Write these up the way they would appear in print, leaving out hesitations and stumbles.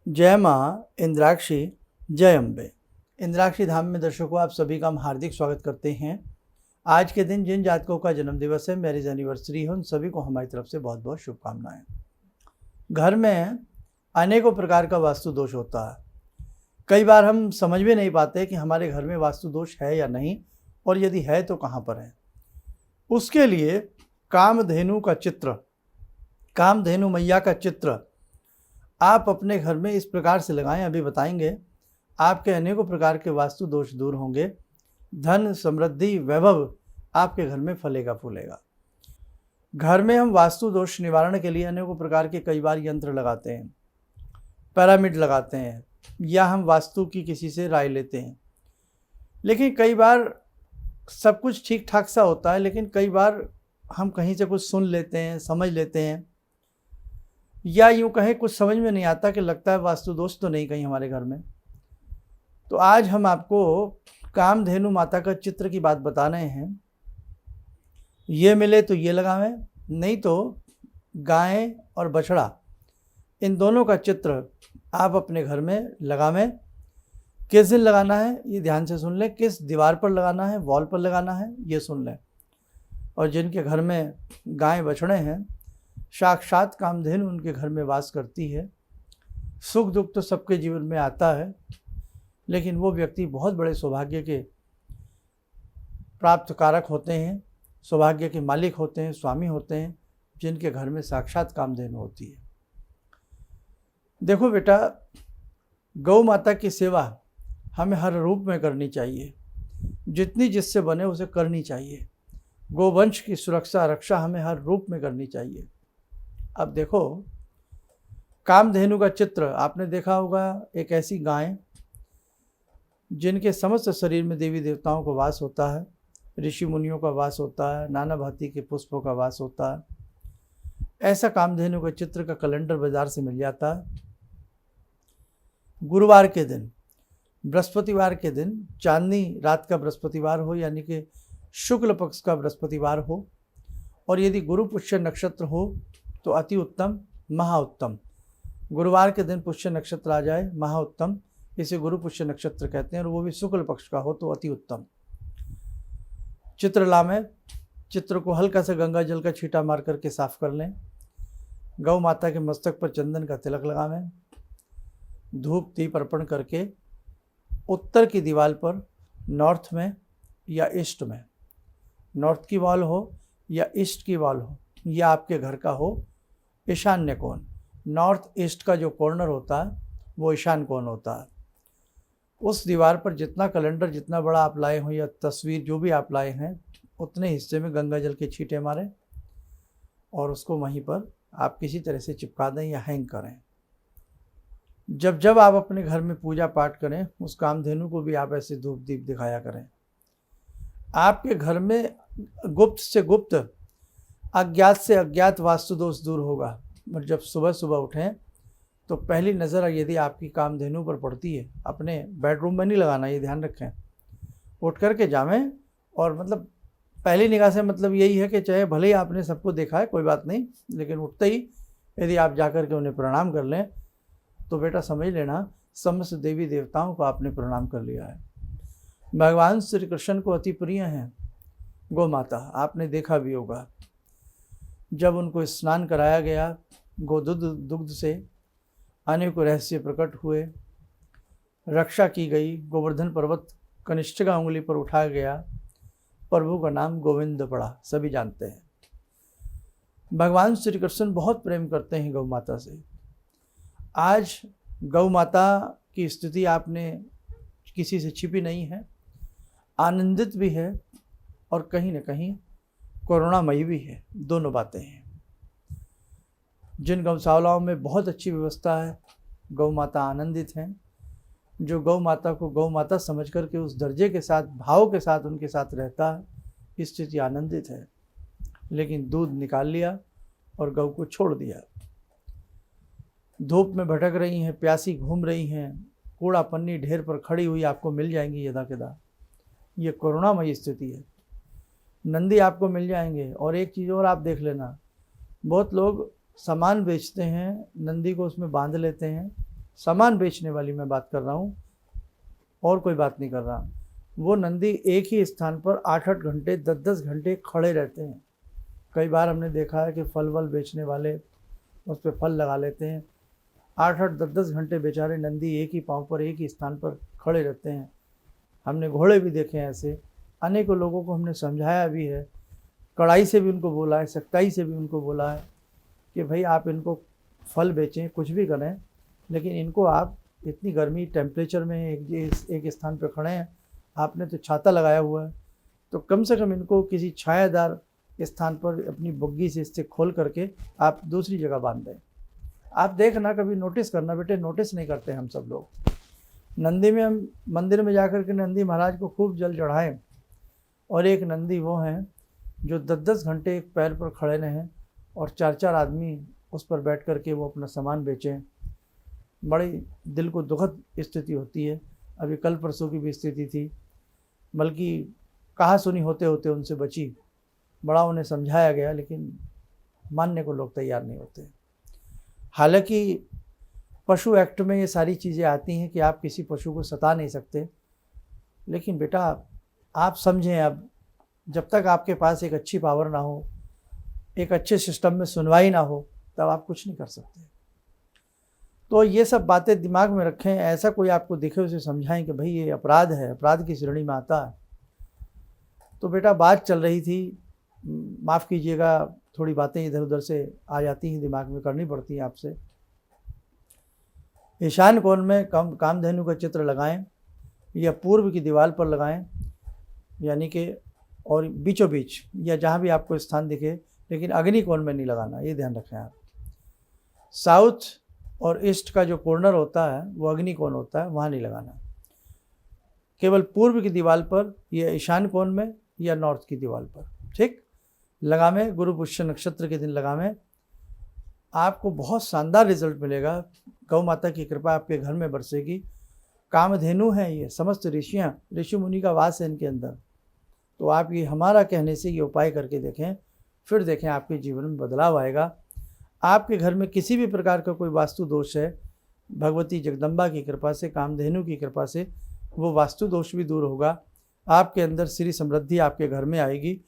जय माँ इंद्राक्षी, जय अम्बे। इंद्राक्षी धाम में दर्शकों, आप सभी का हम हार्दिक स्वागत करते हैं। आज के दिन जिन जातकों का जन्म दिवस है, मैरिज एनिवर्सरी है, उन सभी को हमारी तरफ से बहुत बहुत शुभकामनाएं। घर में अनेकों प्रकार का वास्तु दोष होता है। कई बार हम समझ भी नहीं पाते कि हमारे घर में वास्तु दोष है या नहीं, और यदि है तो कहाँ पर है। उसके लिए कामधेनु का चित्र, कामधेनु मैया का चित्र आप अपने घर में इस प्रकार से लगाएं। अभी बताएंगे। आपके अनेकों प्रकार के वास्तु दोष दूर होंगे। धन, समृद्धि, वैभव आपके घर में फलेगा फूलेगा। घर में हम वास्तु दोष निवारण के लिए अनेकों प्रकार के कई बार यंत्र लगाते हैं, पिरामिड लगाते हैं, या हम वास्तु की किसी से राय लेते हैं। लेकिन कई बार सब कुछ ठीक ठाक सा होता है, लेकिन कई बार हम कहीं से कुछ सुन लेते हैं, समझ लेते हैं, या यूँ कहें कुछ समझ में नहीं आता कि लगता है वास्तु दोष तो नहीं कहीं हमारे घर में। तो आज हम आपको कामधेनु माता का चित्र की बात बता रहे हैं। ये मिले तो ये लगावें, नहीं तो गाय और बछड़ा, इन दोनों का चित्र आप अपने घर में लगावें। किस दिन लगाना है ये ध्यान से सुन लें। किस दीवार पर लगाना है, वॉल पर लगाना है, ये सुन लें। और जिनके घर में गाय बछड़े हैं, साक्षात कामधेनु उनके घर में वास करती है। सुख दुख तो सबके जीवन में आता है, लेकिन वो व्यक्ति बहुत बड़े सौभाग्य के प्राप्त कारक होते हैं, सौभाग्य के मालिक होते हैं, स्वामी होते हैं, जिनके घर में साक्षात कामधेनु होती है। देखो बेटा, गौ माता की सेवा हमें हर रूप में करनी चाहिए। जितनी जिससे बने उसे करनी चाहिए। गोवंश की सुरक्षा रक्षा हमें हर रूप में करनी चाहिए। अब देखो, कामधेनु का चित्र आपने देखा होगा। एक ऐसी गाय जिनके समस्त शरीर में देवी देवताओं का वास होता है, ऋषि मुनियों का वास होता है, नाना भांति के पुष्पों का वास होता है। ऐसा कामधेनु का चित्र का कैलेंडर बाजार से मिल जाता है। गुरुवार के दिन, बृहस्पतिवार के दिन, चांदनी रात का बृहस्पतिवार हो, यानी कि शुक्ल पक्ष का बृहस्पतिवार हो, और यदि गुरु पुष्य नक्षत्र हो तो अति उत्तम, महा उत्तम। गुरुवार के दिन पुष्य नक्षत्र आ जाए, महा उत्तम, इसे गुरु पुष्य नक्षत्र कहते हैं, और वो भी शुक्ल पक्ष का हो तो अति उत्तम। चित्र में चित्र को हल्का सा गंगा जल का छींटा मार करके साफ कर लें। गौ माता के मस्तक पर चंदन का तिलक लगावें। धूप दीप अर्पण करके उत्तर की दीवार पर, नॉर्थ में या ईस्ट में, नॉर्थ की वॉल हो या ईस्ट की वॉल हो, या आपके घर का हो ईशान्य कोण, नॉर्थ ईस्ट का जो कॉर्नर होता है वो ईशान कोण होता है। उस दीवार पर जितना कैलेंडर, जितना बड़ा आप लाए हो या तस्वीर जो भी आप लाए हैं, उतने हिस्से में गंगा जल के छींटे मारें और उसको वहीं पर आप किसी तरह से चिपका दें या हैंग करें। जब जब आप अपने घर में पूजा पाठ करें, उस कामधेनु को भी आप ऐसे धूप दीप दिखाया करें। आपके घर में गुप्त से गुप्त, अज्ञात से अज्ञात वास्तु दोष दूर होगा। और जब सुबह सुबह उठें तो पहली नज़र यदि आपकी कामधेनु पर पड़ती है, अपने बेडरूम में नहीं लगाना, ये ध्यान रखें। उठ करके जावें, और मतलब पहली निगाह से मतलब यही है कि चाहे भले ही आपने सबको देखा है, कोई बात नहीं, लेकिन उठते ही यदि आप जा कर के उन्हें प्रणाम कर लें तो बेटा समझ लेना समस्त देवी देवताओं को आपने प्रणाम कर लिया है। भगवान श्री कृष्ण को अति प्रिय हैं गौ माता। आपने देखा भी होगा, जब उनको स्नान कराया गया दुग्ध से, अनेकों रहस्य प्रकट हुए, रक्षा की गई, गोवर्धन पर्वत कनिष्ठिका उंगली पर उठाया गया, प्रभु का नाम गोविंद पड़ा, सभी जानते हैं। भगवान श्री कृष्ण बहुत प्रेम करते हैं गौ माता से। आज गौ माता की स्थिति आपने किसी से छिपी नहीं है, आनंदित भी है और कहीं न कहीं करुणामयी भी है। दोनों बातें हैं। जिन गौशालाओं में बहुत अच्छी व्यवस्था है, गौ माता आनंदित हैं। जो गौ माता को गौ माता समझ करके उस दर्जे के साथ, भाव के साथ उनके साथ रहता है, स्थिति आनंदित है। लेकिन दूध निकाल लिया और गौ को छोड़ दिया। धूप में भटक रही हैं, प्यासी घूम रही हैं, कूड़ा पन्नी ढेर पर खड़ी हुई आपको मिल जाएंगी यदा कदा। ये करुणामयी स्थिति है। नंदी आपको मिल जाएंगे। और एक चीज़ और आप देख लेना, बहुत लोग सामान बेचते हैं, नंदी को उसमें बांध लेते हैं सामान बेचने वाली मैं बात कर रहा हूँ, और कोई बात नहीं कर रहा। वो नंदी एक ही स्थान पर 8-8 घंटे 10-10 घंटे खड़े रहते हैं। कई बार हमने देखा है कि फल वल बेचने वाले उस पर फल लगा लेते हैं। 8-8 10-10 घंटे बेचारे नंदी एक ही पाँव पर एक ही स्थान पर खड़े रहते हैं। हमने घोड़े भी देखे हैं ऐसे। अनेकों लोगों को हमने समझाया भी है, कड़ाई से भी उनको बोला है, सख्ताई से भी उनको बोला है कि भाई आप इनको फल बेचें, कुछ भी करें, लेकिन इनको आप इतनी गर्मी टेम्परेचर में एक स्थान पर खड़े हैं, आपने तो छाता लगाया हुआ है, तो कम से कम इनको किसी छायादार स्थान पर अपनी बुग्गी से इससे खोल करके आप दूसरी जगह बांध दें। आप देखना, कभी नोटिस करना बेटे, नोटिस नहीं करते हम सब लोग। नंदी में हम मंदिर में जाकर के नंदी महाराज को खूब जल चढ़ाएं, और एक नंदी वो हैं जो 10-10 घंटे एक पैर पर खड़े रहें और 4-4 आदमी उस पर बैठ कर के वो अपना सामान बेचें। बड़ी दिल को दुखद स्थिति होती है। अभी कल परसों की भी स्थिति थी, बल्कि कहा सुनी होते होते उनसे बची। बड़ा उन्हें समझाया गया, लेकिन मानने को लोग तैयार नहीं होते। हालांकि पशु एक्ट में ये सारी चीज़ें आती हैं कि आप किसी पशु को सता नहीं सकते, लेकिन बेटा आप समझें, अब जब तक आपके पास एक अच्छी पावर ना हो, एक अच्छे सिस्टम में सुनवाई ना हो, तब आप कुछ नहीं कर सकते। तो ये सब बातें दिमाग में रखें। ऐसा कोई आपको दिखे उसे समझाएं कि भाई ये अपराध है, अपराध की श्रेणी में आता है। तो बेटा बात चल रही थी, माफ़ कीजिएगा, थोड़ी बातें इधर उधर से आ जाती हैं, दिमाग में करनी पड़ती हैं आपसे। ईशान कोण में कामधेनु का चित्र लगाएं या पूर्व की दीवार पर लगाएं, यानी कि और बीचों बीच या जहाँ भी आपको स्थान दिखे, लेकिन अग्नि कोण में नहीं लगाना, ये ध्यान रखें आप। साउथ और ईस्ट का जो कॉर्नर होता है वो अग्नि कोण होता है, वहाँ नहीं लगाना। केवल पूर्व की दीवार पर या ईशान कोण में या नॉर्थ की दीवार पर, ठीक लगावें। गुरु पुष्य नक्षत्र के दिन लगावें, आपको बहुत शानदार रिजल्ट मिलेगा। गौ माता की कृपा आपके घर में बरसेगी। कामधेनु हैं ये समस्त ऋषियाँ, ऋषि मुनि का वास है इनके अंदर। तो आप ये हमारा कहने से ये उपाय करके देखें, फिर देखें आपके जीवन में बदलाव आएगा। आपके घर में किसी भी प्रकार का कोई वास्तु दोष है, भगवती जगदम्बा की कृपा से, कामधेनु की कृपा से वो वास्तु दोष भी दूर होगा। आपके अंदर श्री समृद्धि आपके घर में आएगी,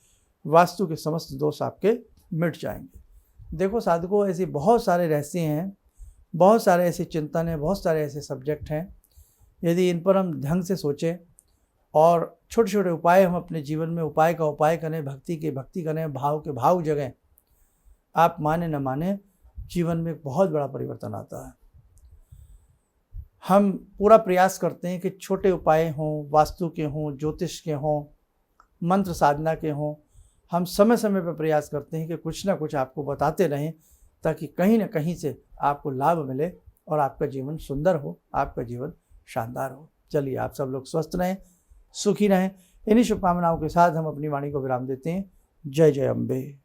वास्तु के समस्त दोष आपके मिट जाएंगे। देखो साधकों, ऐसे बहुत सारे रहस्य हैं, बहुत सारे ऐसे चिंतन हैं, बहुत सारे ऐसे सब्जेक्ट हैं। यदि इन पर हम ढंग से सोचें और छोटे छोटे उपाय हम अपने जीवन में उपाय का उपाय करें, भक्ति के भक्ति करें, भाव के भाव जगें, आप माने न माने जीवन में एक बहुत बड़ा परिवर्तन आता है। हम पूरा प्रयास करते हैं कि छोटे उपाय हों, वास्तु के हों, ज्योतिष के हों, मंत्र साधना के हों। हम समय समय पर प्रयास करते हैं कि कुछ ना कुछ आपको बताते रहें, ताकि कहीं ना कहीं से आपको लाभ मिले और आपका जीवन सुंदर हो, आपका जीवन शानदार हो। चलिए, आप सब लोग स्वस्थ रहें, सुखी रहें। इन्हीं शुभकामनाओं के साथ हम अपनी वाणी को विराम देते हैं। जय जय अम्बे।